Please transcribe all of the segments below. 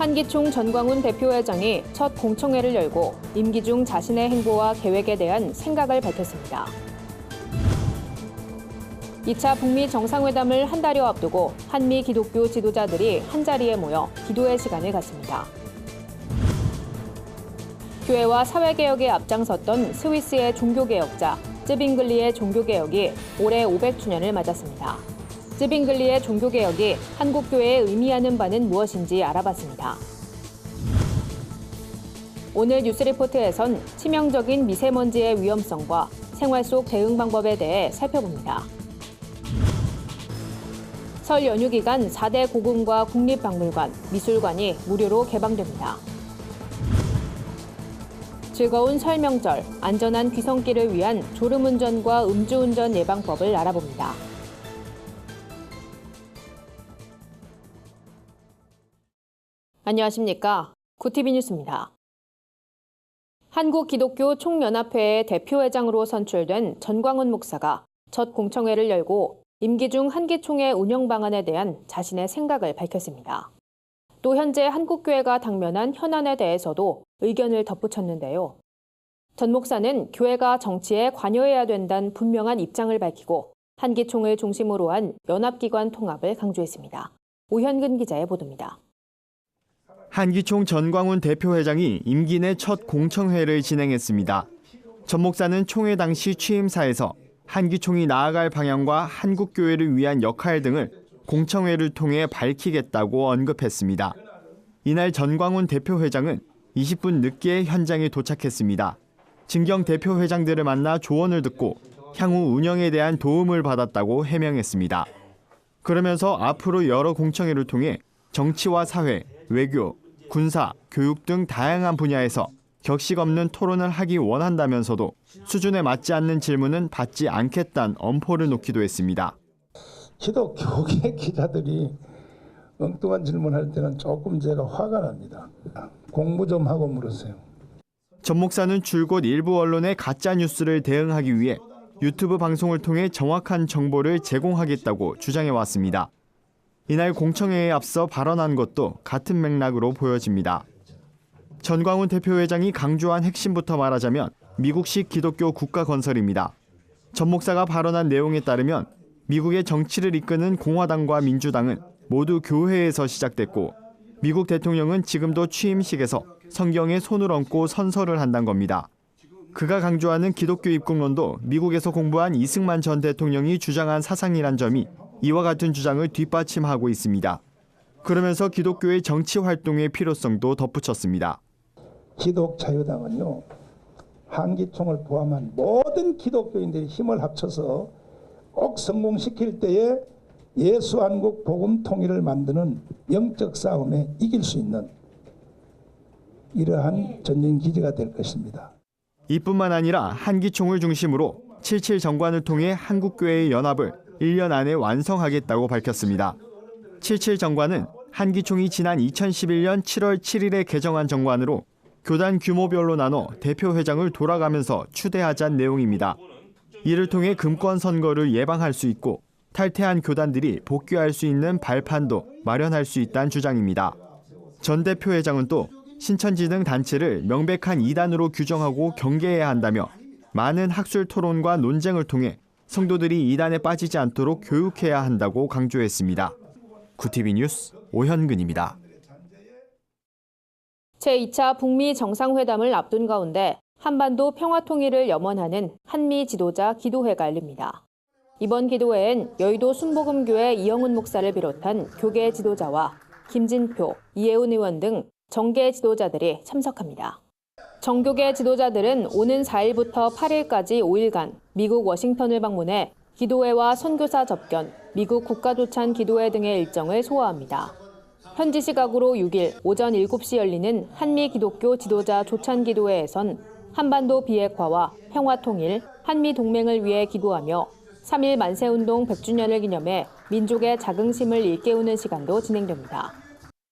한기총 전광훈 대표회장이 첫 공청회를 열고 임기 중 자신의 행보와 계획에 대한 생각을 밝혔습니다. 2차 북미 정상회담을 한 달여 앞두고 한미 기독교 지도자들이 한자리에 모여 기도의 시간을 갖습니다. 교회와 사회개혁에 앞장섰던 스위스의 종교개혁자 쯔빙글리의 종교개혁이 올해 500주년을 맞았습니다. 쯔빙글리의 종교개혁이 한국교회에 의미하는 바는 무엇인지 알아봤습니다. 오늘 뉴스리포트에선 치명적인 미세먼지의 위험성과 생활 속 대응 방법에 대해 살펴봅니다. 설 연휴 기간 4대 고궁과 국립박물관, 미술관이 무료로 개방됩니다. 즐거운 설 명절, 안전한 귀성길을 위한 졸음운전과 음주운전 예방법을 알아봅니다. 안녕하십니까? 구티비 뉴스입니다. 한국기독교총연합회의 대표회장으로 선출된 전광훈 목사가 첫 공청회를 열고 임기 중 한기총의 운영 방안에 대한 자신의 생각을 밝혔습니다. 또 현재 한국교회가 당면한 현안에 대해서도 의견을 덧붙였는데요. 전 목사는 교회가 정치에 관여해야 된다는 분명한 입장을 밝히고 한기총을 중심으로 한 연합기관 통합을 강조했습니다. 오현근 기자의 보도입니다. 한기총 전광훈 대표회장이 임기 내 첫 공청회를 진행했습니다. 전 목사는 총회 당시 취임사에서 한기총이 나아갈 방향과 한국교회를 위한 역할 등을 공청회를 통해 밝히겠다고 언급했습니다. 이날 전광훈 대표회장은 20분 늦게 현장에 도착했습니다. 진경 대표회장들을 만나 조언을 듣고 향후 운영에 대한 도움을 받았다고 해명했습니다. 그러면서 앞으로 여러 공청회를 통해 정치와 사회, 외교, 군사, 교육 등 다양한 분야에서 격식 없는 토론을 하기 원한다면서도 수준에 맞지 않는 질문은 받지 않겠다는 엄포를 놓기도 했습니다. 기독교계 기자들이 엉뚱한 질문할 때는 조금 제가 화가 납니다. 공부 좀 하고 물으세요. 전 목사는 줄곧 일부 언론의 가짜 뉴스를 대응하기 위해 유튜브 방송을 통해 정확한 정보를 제공하겠다고 주장해 왔습니다. 이날 공청회에 앞서 발언한 것도 같은 맥락으로 보여집니다. 전광훈 대표회장이 강조한 핵심부터 말하자면 미국식 기독교 국가 건설입니다. 전 목사가 발언한 내용에 따르면 미국의 정치를 이끄는 공화당과 민주당은 모두 교회에서 시작됐고 미국 대통령은 지금도 취임식에서 성경에 손을 얹고 선서를 한다는 겁니다. 그가 강조하는 기독교 입국론도 미국에서 공부한 이승만 전 대통령이 주장한 사상이란 점이 이와 같은 주장을 뒷받침하고 있습니다. 그러면서 기독교의 정치 활동의 필요성도 덧붙였습니다. 기독자유당은요, 한기총을 포함한 모든 기독교인들이 힘을 합쳐서 꼭 성공시킬 때에 예수한국 복음 통일을 만드는 영적 싸움에 이길 수 있는 이러한 전쟁 기지가 될 것입니다. 이뿐만 아니라 한기총을 중심으로 77 정관을 통해 한국교회의 연합을 1년 안에 완성하겠다고 밝혔습니다. 77 정관은 한기총이 지난 2011년 7월 7일에 개정한 정관으로 교단 규모별로 나눠 대표회장을 돌아가면서 추대하자는 내용입니다. 이를 통해 금권 선거를 예방할 수 있고 탈퇴한 교단들이 복귀할 수 있는 발판도 마련할 수 있다는 주장입니다. 전 대표회장은 또 신천지 등 단체를 명백한 이단으로 규정하고 경계해야 한다며 많은 학술 토론과 논쟁을 통해 성도들이 이단에 빠지지 않도록 교육해야 한다고 강조했습니다. 구티비 뉴스 오현근입니다. 제2차 북미 정상회담을 앞둔 가운데 한반도 평화통일을 염원하는 한미 지도자 기도회가 열립니다. 이번 기도회엔 여의도 순복음교회 이영훈 목사를 비롯한 교계 지도자와 김진표, 이혜훈 의원 등 정계 지도자들이 참석합니다. 정교계 지도자들은 오는 4일부터 8일까지 5일간 미국 워싱턴을 방문해 기도회와 선교사 접견, 미국 국가조찬 기도회 등의 일정을 소화합니다. 현지 시각으로 6일 오전 7시 열리는 한미 기독교 지도자 조찬 기도회에선 한반도 비핵화와 평화통일, 한미 동맹을 위해 기도하며 3일 만세운동 100주년을 기념해 민족의 자긍심을 일깨우는 시간도 진행됩니다.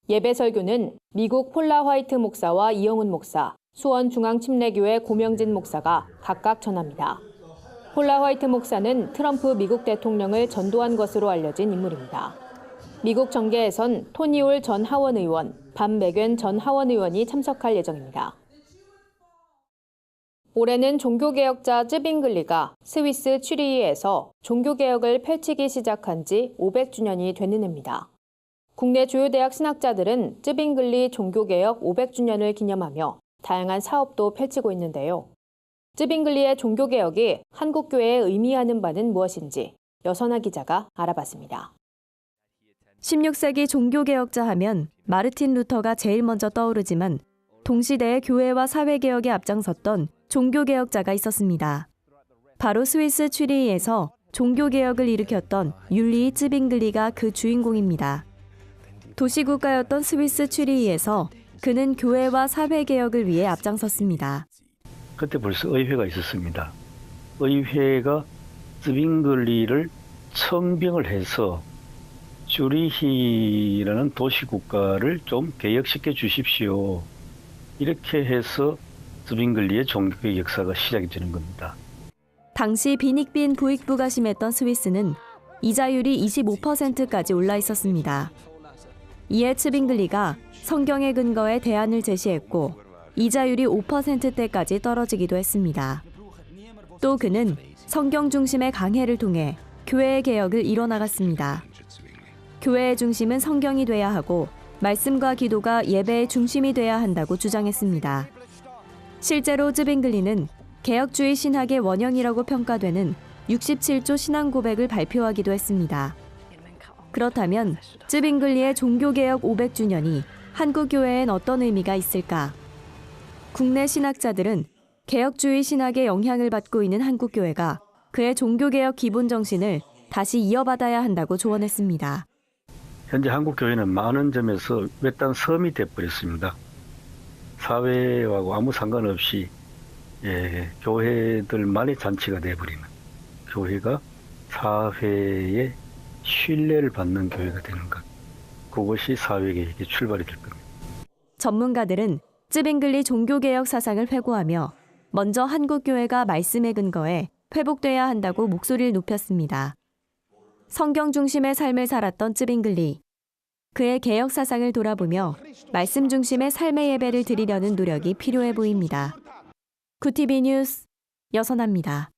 예배 설교는 미국 폴라 화이트 목사와 이영훈 목사, 수원중앙침례교회 고명진 목사가 각각 전합니다. 폴라 화이트 목사는 트럼프 미국 대통령을 전도한 것으로 알려진 인물입니다. 미국 정계에선 토니올 전 하원 의원, 반 맥웬 전 하원 의원이 참석할 예정입니다. 올해는 종교개혁자 쯔빙글리가 스위스 취리히에서 종교개혁을 펼치기 시작한 지 500주년이 되는 해입니다. 국내 주요 대학 신학자들은 쯔빙글리 종교개혁 500주년을 기념하며 다양한 사업도 펼치고 있는데요. 쯔빙글리의 종교개혁이 한국교회에 의미하는 바는 무엇인지 여선아 기자가 알아봤습니다. 16세기 종교개혁자 하면 마르틴 루터가 제일 먼저 떠오르지만 동시대에 교회와 사회개혁에 앞장섰던 종교개혁자가 있었습니다. 바로 스위스 취리히에서 종교개혁을 일으켰던 율리히 쯔빙글리가 그 주인공입니다. 도시국가였던 스위스 취리히에서 그는 교회와 사회개혁을 위해 앞장섰습니다. 그때 벌써 의회가 있었습니다. 의회가 쯔빙글리를 청빙을 해서 쭈리히라는 도시국가를 좀 개혁시켜 주십시오. 이렇게 해서 쯔빙글리의 종교개혁 역사가 시작이 되는 겁니다. 당시 빈익빈 부익부가 심했던 스위스는 이자율이 25%까지 올라 있었습니다. 이에 쯔빙글리가 성경의 근거에 대안을 제시했고 이자율이 5%대까지 떨어지기도 했습니다. 또 그는 성경 중심의 강해를 통해 교회의 개혁을 이뤄나갔습니다. 교회의 중심은 성경이 돼야 하고 말씀과 기도가 예배의 중심이 돼야 한다고 주장했습니다. 실제로 쯔빙글리는 개혁주의 신학의 원형이라고 평가되는 67조 신앙 고백을 발표하기도 했습니다. 그렇다면 쯔빙글리의 종교개혁 500주년이 한국교회엔 어떤 의미가 있을까? 국내 신학자들은 개혁주의 신학의 영향을 받고 있는 한국교회가 그의 종교개혁 기본 정신을 다시 이어받아야 한다고 조언했습니다. 현재 한국교회는 많은 점에서 외딴 섬이 되어버렸습니다. 사회하고 아무 상관없이 교회들만의 잔치가 되어버리는, 교회가 사회의 신뢰를 받는 교회가 되는 것, 그것이 사회개혁의 출발이 될 겁니다. 전문가들은 쯔빙글리 종교개혁 사상을 회고하며 먼저 한국교회가 말씀에 근거해 회복돼야 한다고 목소리를 높였습니다. 성경 중심의 삶을 살았던 쯔빙글리. 그의 개혁 사상을 돌아보며 말씀 중심의 삶의 예배를 드리려는 노력이 필요해 보입니다. QTV 뉴스 여선아입니다.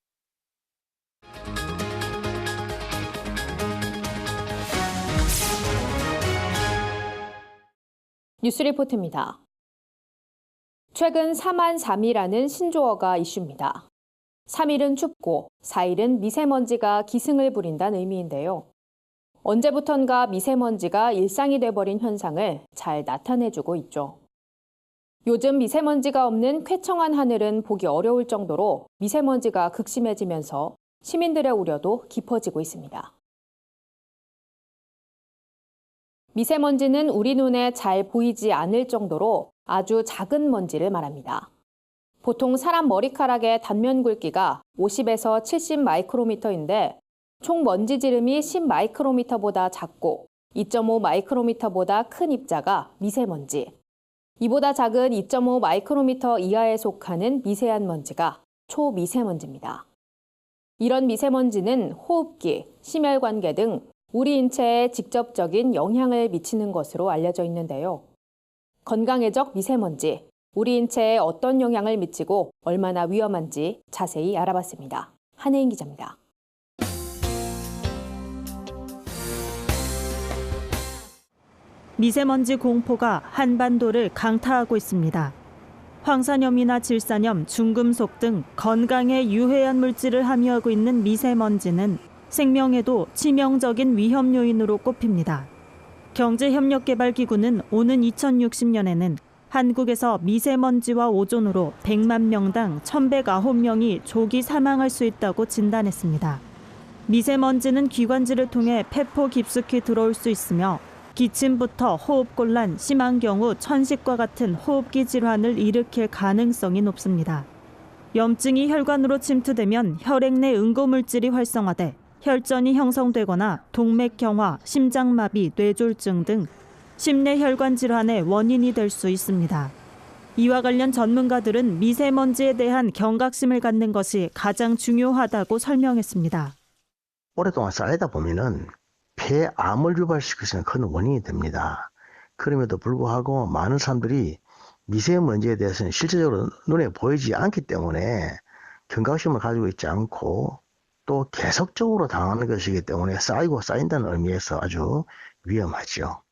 뉴스리포트입니다. 최근 4만3이라는 신조어가 이슈입니다. 3일은 춥고 4일은 미세먼지가 기승을 부린다는 의미인데요. 언제부턴가 미세먼지가 일상이 돼버린 현상을 잘 나타내주고 있죠. 요즘 미세먼지가 없는 쾌청한 하늘은 보기 어려울 정도로 미세먼지가 극심해지면서 시민들의 우려도 깊어지고 있습니다. 미세먼지는 우리 눈에 잘 보이지 않을 정도로 아주 작은 먼지를 말합니다. 보통 사람 머리카락의 단면 굵기가 50에서 70 마이크로미터인데 총 먼지 지름이 10 마이크로미터보다 작고 2.5 마이크로미터보다 큰 입자가 미세먼지. 이보다 작은 2.5 마이크로미터 이하에 속하는 미세한 먼지가 초미세먼지입니다. 이런 미세먼지는 호흡기, 심혈관계 등 우리 인체에 직접적인 영향을 미치는 것으로 알려져 있는데요. 건강해적 미세먼지, 우리 인체에 어떤 영향을 미치고 얼마나 위험한지 자세히 알아봤습니다. 한혜인 기자입니다. 미세먼지 공포가 한반도를 강타하고 있습니다. 황산염이나 질산염, 중금속 등 건강에 유해한 물질을 함유하고 있는 미세먼지는 생명에도 치명적인 위험 요인으로 꼽힙니다. 경제협력개발기구는 오는 2060년에는 한국에서 미세먼지와 오존으로 100만 명당 1,109명이 조기 사망할 수 있다고 진단했습니다. 미세먼지는 기관지를 통해 폐포 깊숙이 들어올 수 있으며 기침부터 호흡곤란, 심한 경우 천식과 같은 호흡기 질환을 일으킬 가능성이 높습니다. 염증이 혈관으로 침투되면 혈액 내 응고물질이 활성화돼 혈전이 형성되거나 동맥경화, 심장마비, 뇌졸중 등 심내혈관 질환의 원인이 될 수 있습니다. 이와 관련 전문가들은 미세먼지에 대한 경각심을 갖는 것이 가장 중요하다고 설명했습니다. 오랫동안 살다 보면은 폐에 암을 유발시킬 수 있는 큰 원인이 됩니다. 그럼에도 불구하고 많은 사람들이 미세먼지에 대해서는 실제적으로 눈에 보이지 않기 때문에 경각심을 가지고 있지 않고 또 계속적으로 당하는 것이기 때문에 쌓이고 쌓인다는 의미에서 아주 위험하죠.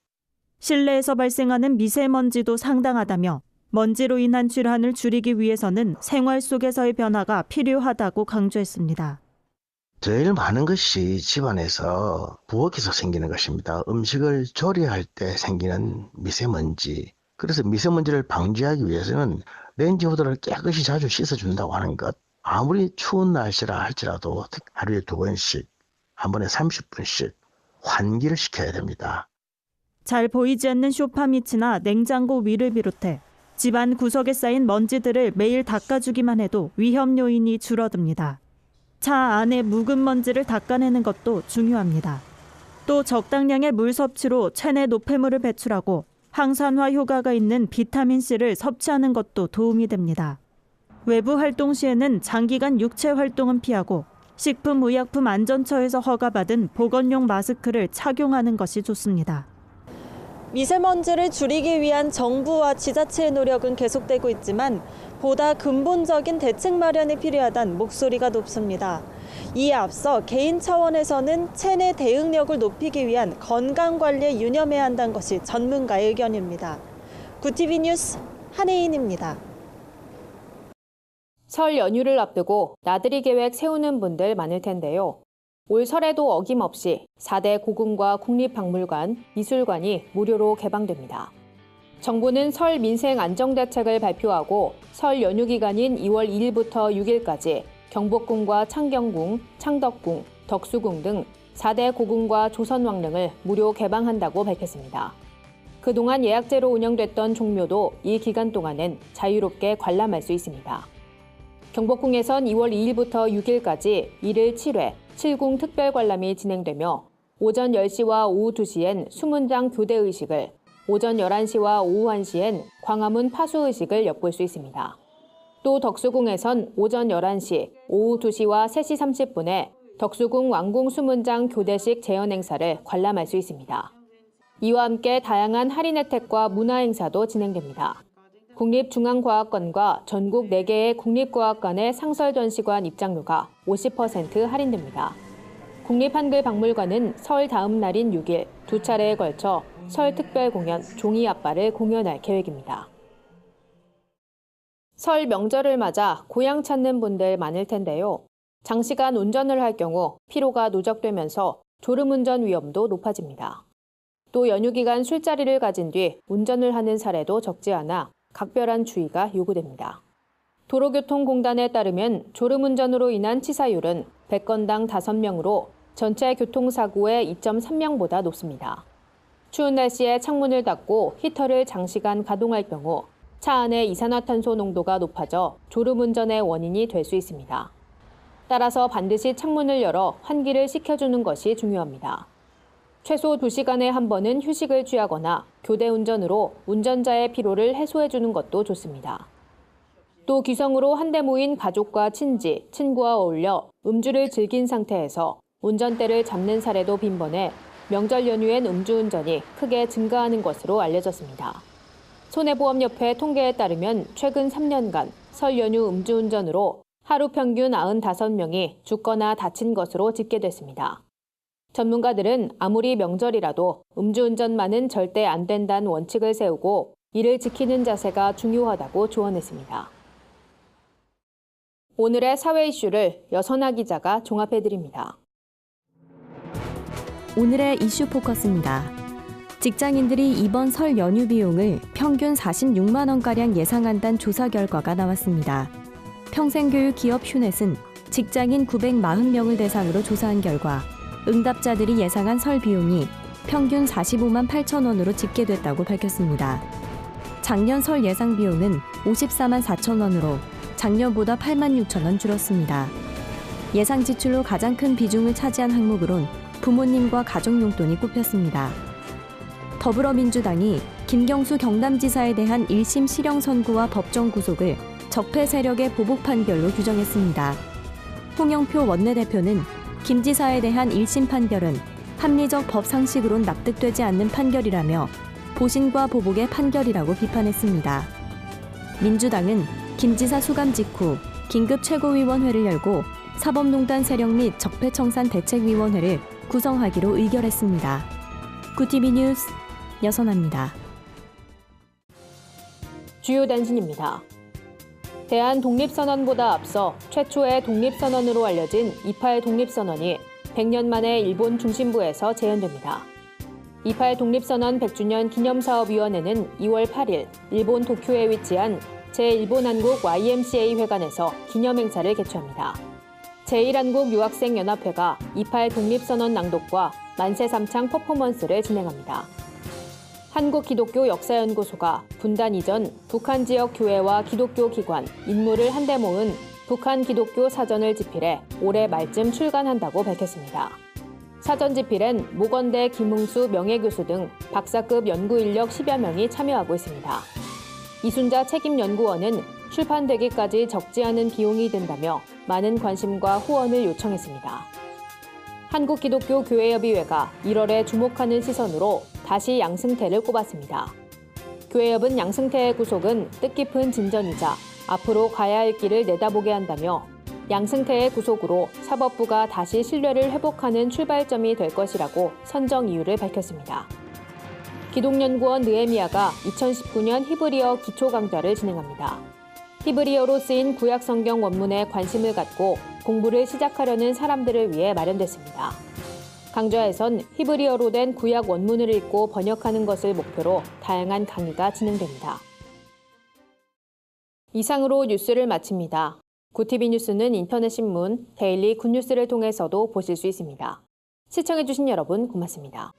실내에서 발생하는 미세먼지도 상당하다며 먼지로 인한 질환을 줄이기 위해서는 생활 속에서의 변화가 필요하다고 강조했습니다. 제일 많은 것이 집안에서 부엌에서 생기는 것입니다. 음식을 조리할 때 생기는 미세먼지. 그래서 미세먼지를 방지하기 위해서는 렌지 호드를 깨끗이 자주 씻어준다고 하는 것. 아무리 추운 날씨라 할지라도 하루에 2번씩, 한 번에 30분씩 환기를 시켜야 됩니다. 잘 보이지 않는 소파 밑이나 냉장고 위를 비롯해 집안 구석에 쌓인 먼지들을 매일 닦아주기만 해도 위험 요인이 줄어듭니다. 차 안에 묵은 먼지를 닦아내는 것도 중요합니다. 또 적당량의 물 섭취로 체내 노폐물을 배출하고 항산화 효과가 있는 비타민C를 섭취하는 것도 도움이 됩니다. 외부 활동 시에는 장기간 육체 활동은 피하고 식품의약품안전처에서 허가받은 보건용 마스크를 착용하는 것이 좋습니다. 미세먼지를 줄이기 위한 정부와 지자체의 노력은 계속되고 있지만 보다 근본적인 대책 마련이 필요하다는 목소리가 높습니다. 이에 앞서 개인 차원에서는 체내 대응력을 높이기 위한 건강관리에 유념해야 한다는 것이 전문가의 의견입니다. 구TV 뉴스 한혜인입니다. 설 연휴를 앞두고 나들이 계획 세우는 분들 많을 텐데요. 올 설에도 어김없이 4대 고궁과 국립박물관, 미술관이 무료로 개방됩니다. 정부는 설 민생 안정대책을 발표하고 설 연휴 기간인 2월 2일부터 6일까지 경복궁과 창경궁, 창덕궁, 덕수궁 등 4대 고궁과 조선왕릉을 무료 개방한다고 밝혔습니다. 그동안 예약제로 운영됐던 종묘도 이 기간 동안은 자유롭게 관람할 수 있습니다. 경복궁에선 2월 2일부터 6일까지 1일 7회 7궁 특별관람이 진행되며 오전 10시와 오후 2시엔 수문장 교대의식을, 오전 11시와 오후 1시엔 광화문 파수의식을 엿볼 수 있습니다. 또 덕수궁에선 오전 11시, 오후 2시와 3시 30분에 덕수궁 왕궁 수문장 교대식 재현 행사를 관람할 수 있습니다. 이와 함께 다양한 할인 혜택과 문화 행사도 진행됩니다. 국립중앙과학관과 전국 4개의 국립과학관의 상설전시관 입장료가 50% 할인됩니다. 국립한글박물관은 설 다음 날인 6일 2차례에 걸쳐 설 특별공연 종이아빠를 공연할 계획입니다. 설 명절을 맞아 고향 찾는 분들 많을 텐데요. 장시간 운전을 할 경우 피로가 누적되면서 졸음운전 위험도 높아집니다. 또 연휴 기간 술자리를 가진 뒤 운전을 하는 사례도 적지 않아 각별한 주의가 요구됩니다. 도로교통공단에 따르면 졸음운전으로 인한 치사율은 100건당 5명으로 전체 교통사고의 2.3명보다 높습니다. 추운 날씨에 창문을 닫고 히터를 장시간 가동할 경우 차 안의 이산화탄소 농도가 높아져 졸음운전의 원인이 될 수 있습니다. 따라서 반드시 창문을 열어 환기를 시켜주는 것이 중요합니다. 최소 2시간에 한 번은 휴식을 취하거나 교대 운전으로 운전자의 피로를 해소해주는 것도 좋습니다. 또 귀성으로 한데 모인 가족과 친지, 친구와 어울려 음주를 즐긴 상태에서 운전대를 잡는 사례도 빈번해 명절 연휴엔 음주운전이 크게 증가하는 것으로 알려졌습니다. 손해보험협회 통계에 따르면 최근 3년간 설 연휴 음주운전으로 하루 평균 95명이 죽거나 다친 것으로 집계됐습니다. 전문가들은 아무리 명절이라도 음주운전만은 절대 안 된다는 원칙을 세우고 이를 지키는 자세가 중요하다고 조언했습니다. 오늘의 사회 이슈를 여선아 기자가 종합해드립니다. 오늘의 이슈 포커스입니다. 직장인들이 이번 설 연휴 비용을 평균 46만 원가량 예상한다는 조사 결과가 나왔습니다. 평생교육 기업 휴넷은 직장인 940명을 대상으로 조사한 결과 응답자들이 예상한 설 비용이 평균 45만 8천 원으로 집계됐다고 밝혔습니다. 작년 설 예상 비용은 54만 4천 원으로 작년보다 8만 6천 원 줄었습니다. 예상 지출로 가장 큰 비중을 차지한 항목으론 부모님과 가족용돈이 꼽혔습니다. 더불어민주당이 김경수 경남지사에 대한 1심 실형 선고와 법정 구속을 적폐 세력의 보복 판결로 규정했습니다. 홍영표 원내대표는 김 지사에 대한 1심 판결은 합리적 법 상식으론 납득되지 않는 판결이라며 보신과 보복의 판결이라고 비판했습니다. 민주당은 김 지사 수감 직후 긴급 최고위원회를 열고 사법농단 세력 및 적폐청산 대책위원회를 구성하기로 의결했습니다. 구티비 뉴스 여선아입니다. 주요 단신입니다. 대한 독립선언보다 앞서 최초의 독립선언으로 알려진 28 독립선언이 100년 만에 일본 중심부에서 재현됩니다. 28 독립선언 100주년 기념사업위원회는 2월 8일 일본 도쿄에 위치한 제1본한국 YMCA 회관에서 기념행사를 개최합니다. 제1한국유학생연합회가 28 독립선언 낭독과 만세 삼창 퍼포먼스를 진행합니다. 한국기독교역사연구소가 분단 이전 북한 지역 교회와 기독교 기관, 인물을 한데 모은 북한 기독교 사전을 집필해 올해 말쯤 출간한다고 밝혔습니다. 사전 집필엔 모건대 김흥수 명예교수 등 박사급 연구인력 10여 명이 참여하고 있습니다. 이순자 책임연구원은 출판되기까지 적지 않은 비용이 든다며 많은 관심과 후원을 요청했습니다. 한국기독교교회협의회가 1월에 주목하는 시선으로 다시 양승태를 꼽았습니다. 교회협은 양승태의 구속은 뜻깊은 진전이자 앞으로 가야 할 길을 내다보게 한다며 양승태의 구속으로 사법부가 다시 신뢰를 회복하는 출발점이 될 것이라고 선정 이유를 밝혔습니다. 기독연구원 느헤미야가 2019년 히브리어 기초강좌를 진행합니다. 히브리어로 쓰인 구약 성경 원문에 관심을 갖고 공부를 시작하려는 사람들을 위해 마련됐습니다. 강좌에선 히브리어로 된 구약 원문을 읽고 번역하는 것을 목표로 다양한 강의가 진행됩니다. 이상으로 뉴스를 마칩니다. 구티비 뉴스는 인터넷 신문, 데일리 굿뉴스를 통해서도 보실 수 있습니다. 시청해주신 여러분 고맙습니다.